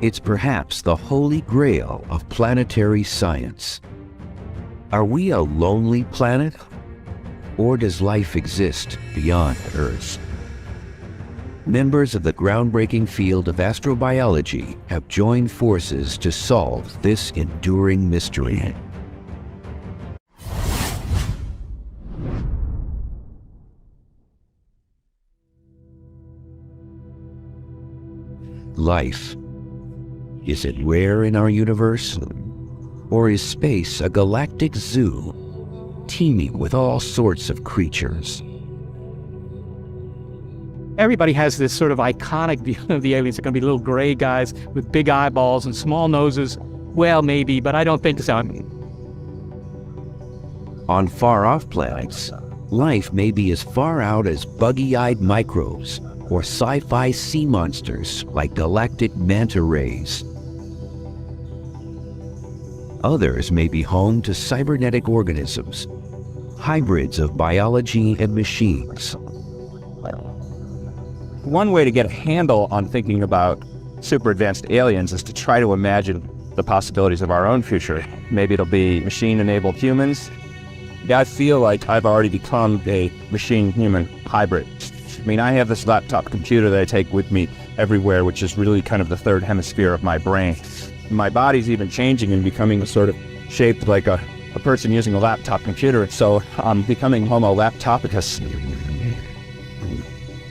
It's perhaps the holy grail of planetary science. Are we a lonely planet? Or does life exist beyond Earth? Members of the groundbreaking field of astrobiology have joined forces to solve this enduring mystery. Life. Is it rare in our universe? Or is space a galactic zoo, teeming with all sorts of creatures? Everybody has this sort of iconic view of the aliens. They're going to be little gray guys with big eyeballs and small noses. Well, maybe, but I don't think so. On far-off planets, life may be as far out as buggy-eyed microbes or sci-fi sea monsters like galactic manta rays. Others may be home to cybernetic organisms, hybrids of biology and machines. One way to get a handle on thinking about super advanced aliens is to try to imagine the possibilities of our own future. Maybe it'll be machine-enabled humans. Yeah, I feel like I've already become a machine-human hybrid. I mean, I have this laptop computer that I take with me everywhere, which is really kind of the third hemisphere of my brain. My body's even changing and becoming sort of shaped like a person using a laptop computer. So I'm becoming Homo laptopicus.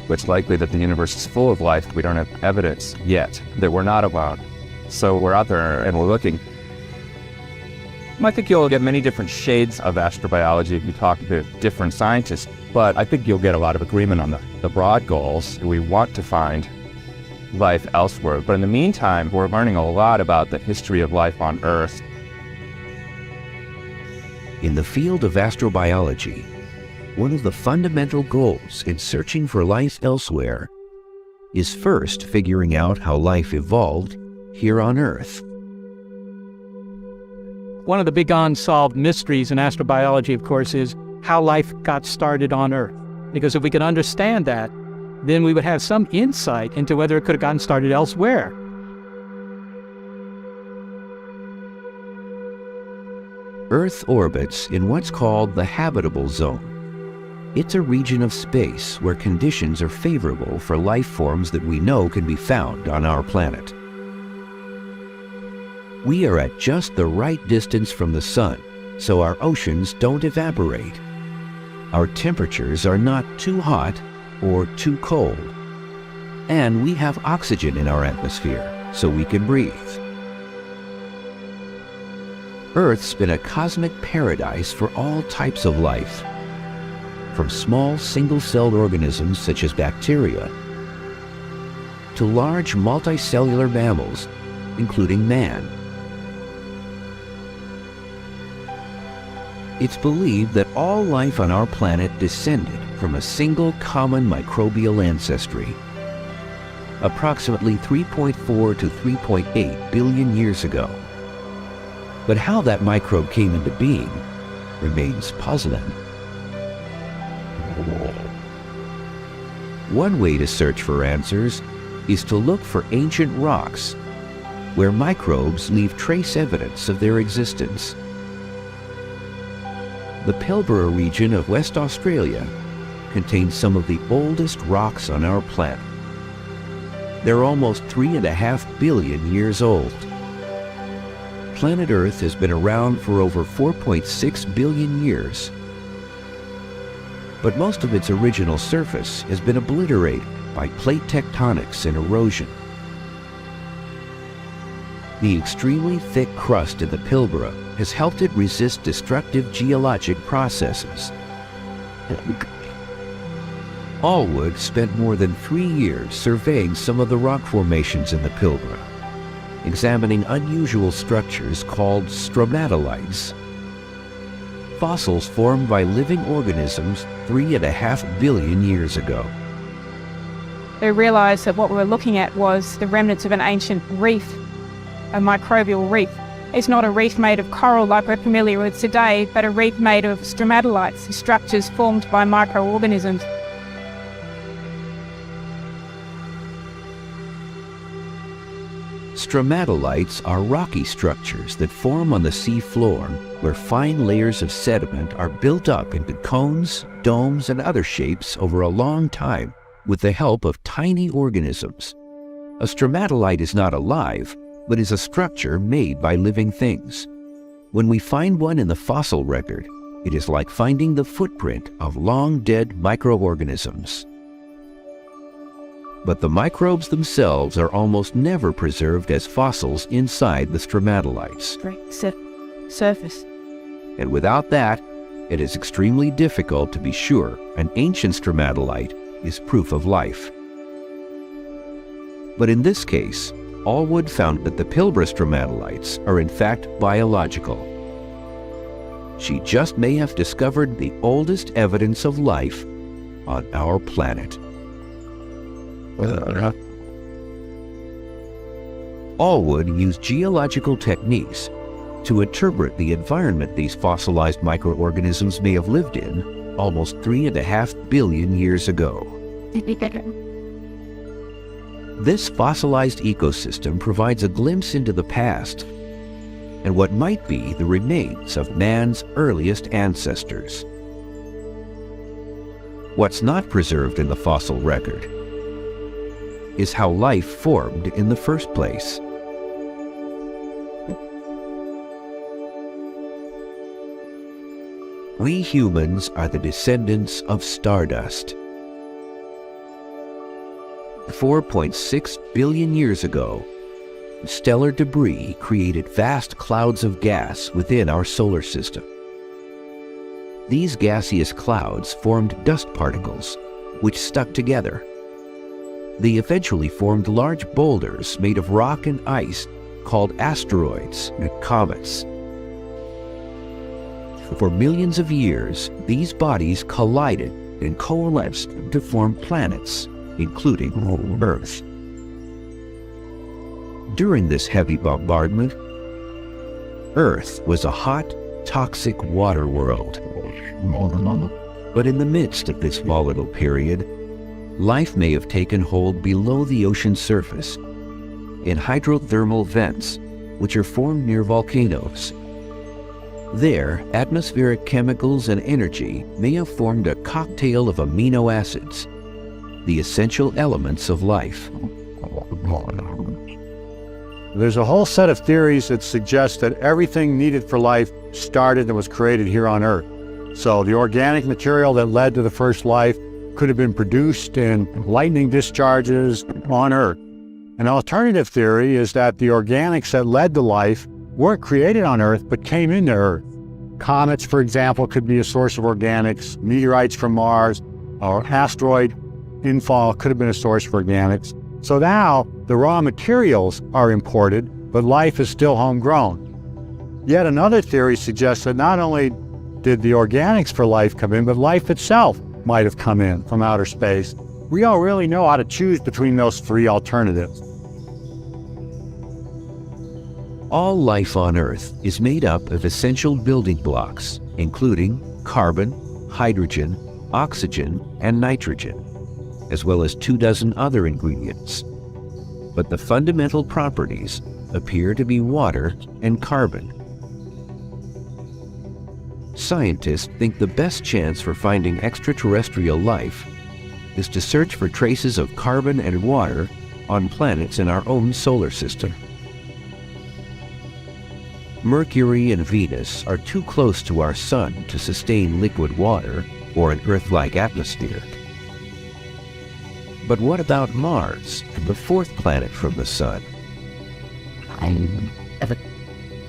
It's likely that the universe is full of life. We don't have evidence yet that we're not alone. So we're out there and we're looking. I think you'll get many different shades of astrobiology if you talk to different scientists, but I think you'll get a lot of agreement on the broad goals. We want to find life elsewhere, but in the meantime, we're learning a lot about the history of life on Earth. In the field of astrobiology, one of the fundamental goals in searching for life elsewhere is first figuring out how life evolved here on Earth. One of the big unsolved mysteries in astrobiology, of course, is how life got started on Earth. Because if we could understand that, then we would have some insight into whether it could have gotten started elsewhere. Earth orbits in what's called the habitable zone. It's a region of space where conditions are favorable for life forms that we know can be found on our planet. We are at just the right distance from the sun, so our oceans don't evaporate. Our temperatures are not too hot or too cold. And we have oxygen in our atmosphere, so we can breathe. Earth's been a cosmic paradise for all types of life, from small single-celled organisms such as bacteria to large multicellular mammals, including man. It's believed that all life on our planet descended from a single common microbial ancestry, approximately 3.4 to 3.8 billion years ago. But how that microbe came into being remains puzzling. One way to search for answers is to look for ancient rocks, where microbes leave trace evidence of their existence. The Pilbara region of West Australia contains some of the oldest rocks on our planet. They're almost 3.5 billion years old. Planet Earth has been around for over 4.6 billion years. But most of its original surface has been obliterated by plate tectonics and erosion. The extremely thick crust in the Pilbara has helped it resist destructive geologic processes. Allwood spent more than 3 years surveying some of the rock formations in the Pilbara, examining unusual structures called stromatolites, fossils formed by living organisms 3.5 billion years ago. They realised that what we were looking at was the remnants of an ancient reef, a microbial reef. It's not a reef made of coral like we're familiar with today, but a reef made of stromatolites, structures formed by microorganisms. Stromatolites are rocky structures that form on the sea floor where fine layers of sediment are built up into cones, domes, and other shapes over a long time with the help of tiny organisms. A stromatolite is not alive, but is a structure made by living things. When we find one in the fossil record, it is like finding the footprint of long-dead microorganisms. But the microbes themselves are almost never preserved as fossils inside the stromatolites. Surface. And without that, it is extremely difficult to be sure an ancient stromatolite is proof of life. But in this case, Allwood found that the Pilbara stromatolites are in fact biological. She just may have discovered the oldest evidence of life on our planet. Allwood used geological techniques to interpret the environment these fossilized microorganisms may have lived in almost 3.5 billion years ago. This fossilized ecosystem provides a glimpse into the past and what might be the remains of man's earliest ancestors. What's not preserved in the fossil record is how life formed in the first place. We humans are the descendants of stardust. 4.6 billion years ago, stellar debris created vast clouds of gas within our solar system. These gaseous clouds formed dust particles, which stuck together. They eventually formed large boulders made of rock and ice called asteroids and comets. For millions of years, these bodies collided and coalesced to form planets, including Earth. During this heavy bombardment, Earth was a hot, toxic water world. But in the midst of this volatile period, life may have taken hold below the ocean surface, in hydrothermal vents, which are formed near volcanoes. There, atmospheric chemicals and energy may have formed a cocktail of amino acids, the essential elements of life. There's a whole set of theories that suggest that everything needed for life started and was created here on Earth. So the organic material that led to the first life could have been produced in lightning discharges on Earth. An alternative theory is that the organics that led to life weren't created on Earth, but came into Earth. Comets, for example, could be a source of organics. Meteorites from Mars or asteroid infall could have been a source for organics. So now the raw materials are imported, but life is still homegrown. Yet another theory suggests that not only did the organics for life come in, but life itself might have come in from outer space. We don't really know how to choose between those three alternatives. All life on Earth is made up of essential building blocks, including carbon, hydrogen, oxygen, and nitrogen, as well as 24 other ingredients. But the fundamental properties appear to be water and carbon. Scientists think the best chance for finding extraterrestrial life is to search for traces of carbon and water on planets in our own solar system. Mercury and Venus are too close to our Sun to sustain liquid water or an Earth-like atmosphere. But what about Mars, the fourth planet from the Sun?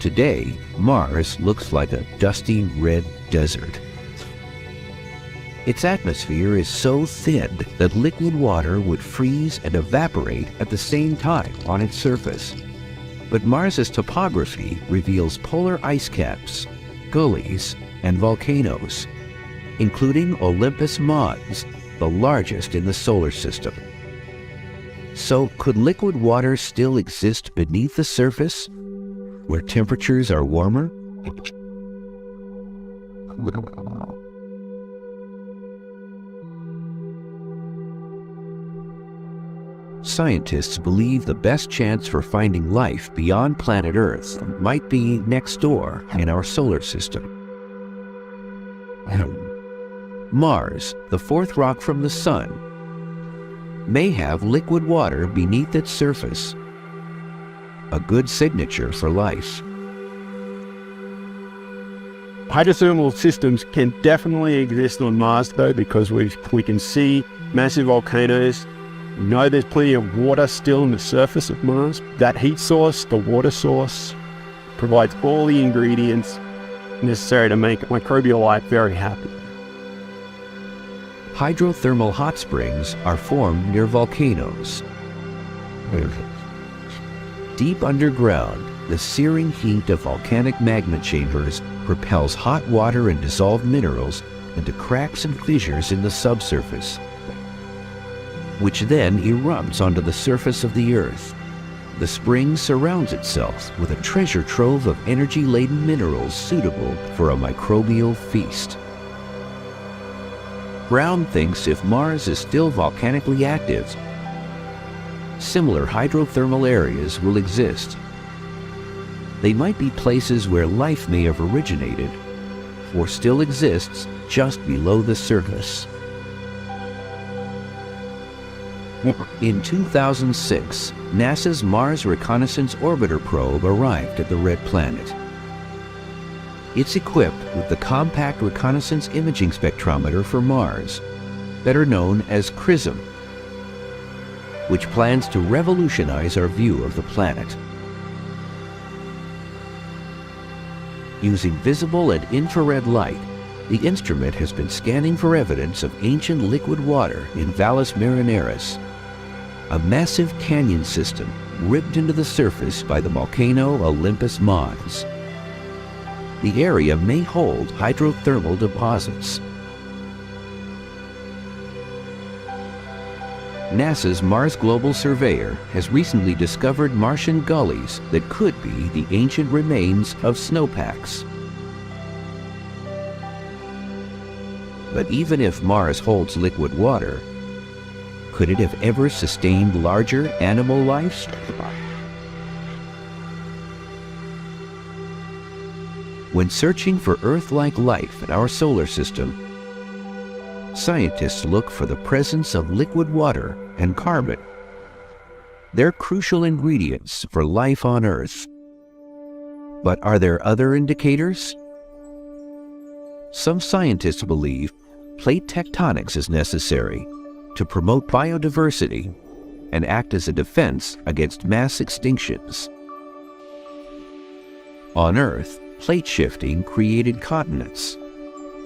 Today, Mars looks like a dusty red desert. Its atmosphere is so thin that liquid water would freeze and evaporate at the same time on its surface. But Mars's topography reveals polar ice caps, gullies, and volcanoes, including Olympus Mons, the largest in the solar system. So could liquid water still exist beneath the surface, where temperatures are warmer? scientists believe the best chance for finding life beyond planet Earth might be next door in our solar system. Mars, the fourth rock from the Sun, may have liquid water beneath its surface, a good signature for life. Hydrothermal systems can definitely exist on Mars though, because we can see massive volcanoes. We know there's plenty of water still on the surface of Mars. That heat source, the water source, provides all the ingredients necessary to make microbial life very happy. Hydrothermal hot springs are formed near volcanoes. Deep underground, the searing heat of volcanic magma chambers propels hot water and dissolved minerals into cracks and fissures in the subsurface, which then erupts onto the surface of the Earth. The spring surrounds itself with a treasure trove of energy-laden minerals suitable for a microbial feast. Brown thinks if Mars is still volcanically active, similar hydrothermal areas will exist. They might be places where life may have originated or still exists just below the surface. In 2006, NASA's Mars Reconnaissance Orbiter probe arrived at the Red Planet. It's equipped with the Compact Reconnaissance Imaging Spectrometer for Mars, better known as CRISM, which plans to revolutionize our view of the planet. Using visible and infrared light, the instrument has been scanning for evidence of ancient liquid water in Valles Marineris, a massive canyon system ripped into the surface by the volcano Olympus Mons. The area may hold hydrothermal deposits. NASA's Mars Global Surveyor has recently discovered Martian gullies that could be the ancient remains of snowpacks. But even if Mars holds liquid water, could it have ever sustained larger animal life? When searching for Earth-like life in our solar system, scientists look for the presence of liquid water and carbon. They're crucial ingredients for life on Earth. But are there other indicators? Some scientists believe plate tectonics is necessary to promote biodiversity and act as a defense against mass extinctions. On Earth, plate shifting created continents.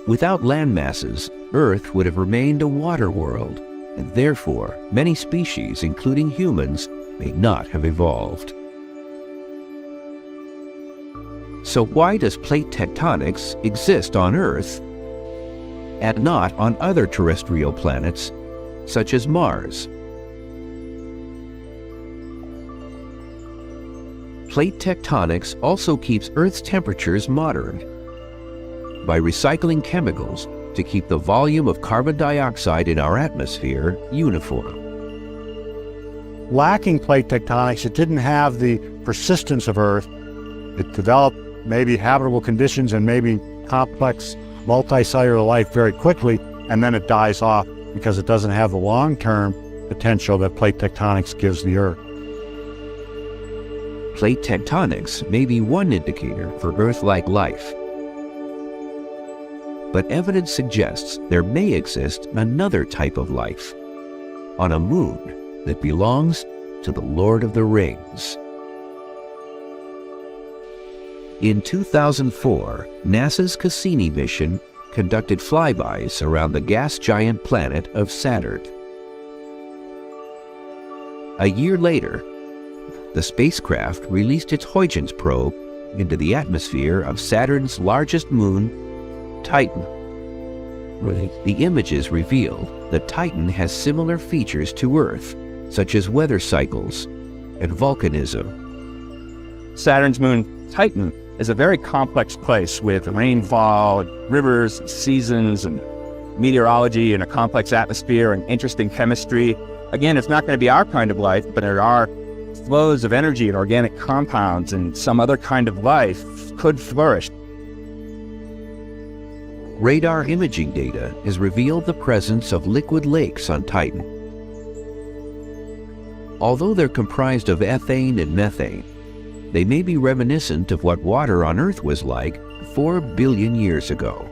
Without land masses, Earth would have remained a water world, and therefore many species, including humans, may not have evolved. So why does plate tectonics exist on Earth and not on other terrestrial planets, such as Mars? Plate tectonics also keeps Earth's temperatures moderate by recycling chemicals to keep the volume of carbon dioxide in our atmosphere uniform. Lacking plate tectonics, it didn't have the persistence of Earth. It developed maybe habitable conditions and maybe complex multicellular life very quickly, and then it dies off because it doesn't have the long-term potential that plate tectonics gives the Earth. Plate tectonics may be one indicator for Earth-like life, but evidence suggests there may exist another type of life on a moon that belongs to the Lord of the Rings. In 2004, NASA's Cassini mission conducted flybys around the gas giant planet of Saturn. A year later, the spacecraft released its Huygens probe into the atmosphere of Saturn's largest moon, Titan. The images revealed that Titan has similar features to Earth, such as weather cycles and volcanism. Saturn's moon, Titan, is a very complex place with rainfall, rivers, seasons, and meteorology, and a complex atmosphere and interesting chemistry. Again, it's not going to be our kind of life, but there are flows of energy and organic compounds, and some other kind of life could flourish. Radar imaging data has revealed the presence of liquid lakes on Titan. Although they're comprised of ethane and methane, they may be reminiscent of what water on Earth was like 4 billion years ago.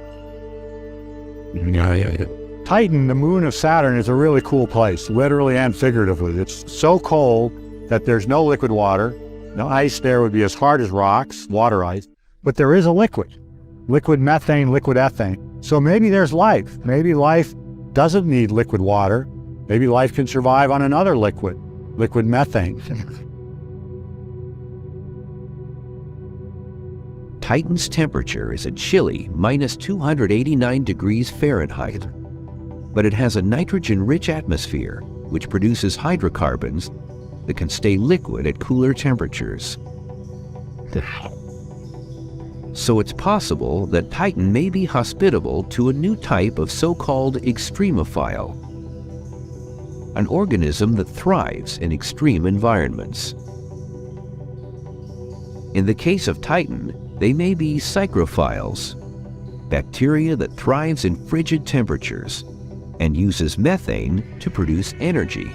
Titan, the moon of Saturn, is a really cool place, literally and figuratively. It's so cold that there's no liquid water. The ice there would be as hard as rocks, water ice, but there is a liquid methane, liquid ethane. So maybe there's life. Maybe life doesn't need liquid water. Maybe life can survive on another liquid methane. Titan's temperature is a chilly -289 degrees Fahrenheit, but it has a nitrogen-rich atmosphere which produces hydrocarbons that can stay liquid at cooler temperatures. So it's possible that Titan may be hospitable to a new type of so-called extremophile, an organism that thrives in extreme environments. In the case of Titan, they may be psychrophiles, bacteria that thrives in frigid temperatures and uses methane to produce energy.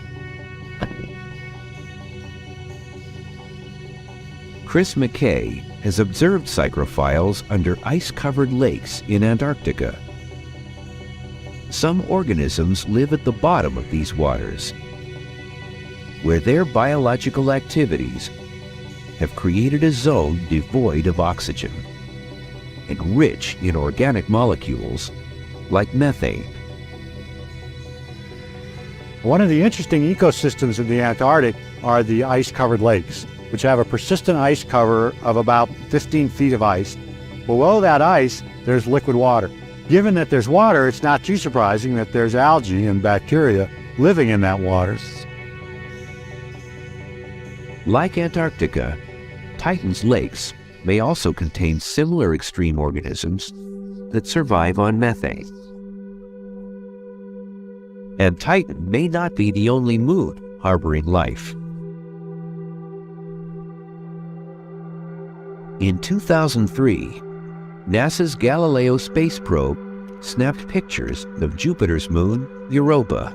Chris McKay has observed psychrophiles under ice-covered lakes in Antarctica. Some organisms live at the bottom of these waters, where their biological activities have created a zone devoid of oxygen and rich in organic molecules like methane. One of the interesting ecosystems in the Antarctic are the ice-covered lakes, which have a persistent ice cover of about 15 feet of ice. Below that ice, there's liquid water. Given that there's water, it's not too surprising that there's algae and bacteria living in that water. Like Antarctica, Titan's lakes may also contain similar extreme organisms that survive on methane. And Titan may not be the only moon harboring life. In 2003, NASA's Galileo space probe snapped pictures of Jupiter's moon, Europa.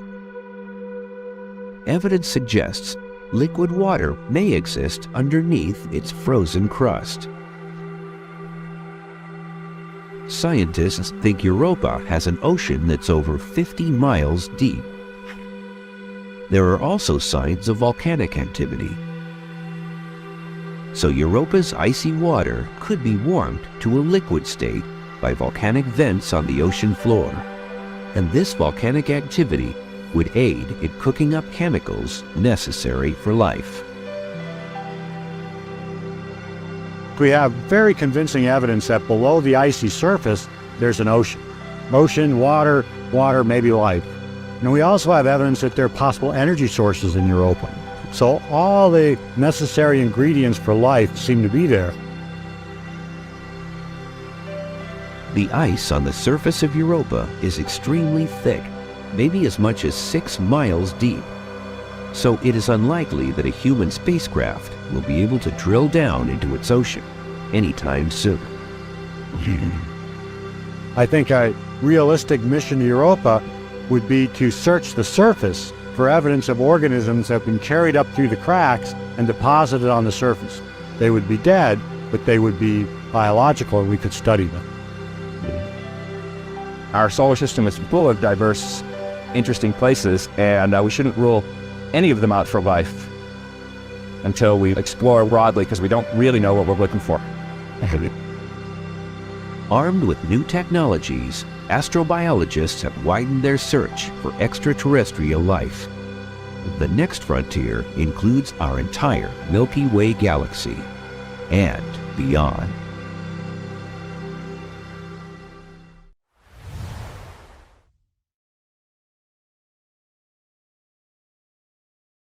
Evidence suggests liquid water may exist underneath its frozen crust. Scientists think Europa has an ocean that's over 50 miles deep. There are also signs of volcanic activity. So Europa's icy water could be warmed to a liquid state by volcanic vents on the ocean floor. And this volcanic activity would aid in cooking up chemicals necessary for life. We have very convincing evidence that below the icy surface, there's an ocean. Ocean, water, maybe life. And we also have evidence that there are possible energy sources in Europa. So all the necessary ingredients for life seem to be there. The ice on the surface of Europa is extremely thick, maybe as much as 6 miles deep. So it is unlikely that a human spacecraft will be able to drill down into its ocean anytime soon. I think a realistic mission to Europa would be to search the surface for evidence of organisms that have been carried up through the cracks and deposited on the surface. They would be dead, but they would be biological and we could study them. Our solar system is full of diverse, interesting places, and we shouldn't rule any of them out for life until we explore broadly, because we don't really know what we're looking for. Armed with new technologies, astrobiologists have widened their search for extraterrestrial life. The next frontier includes our entire Milky Way galaxy and beyond.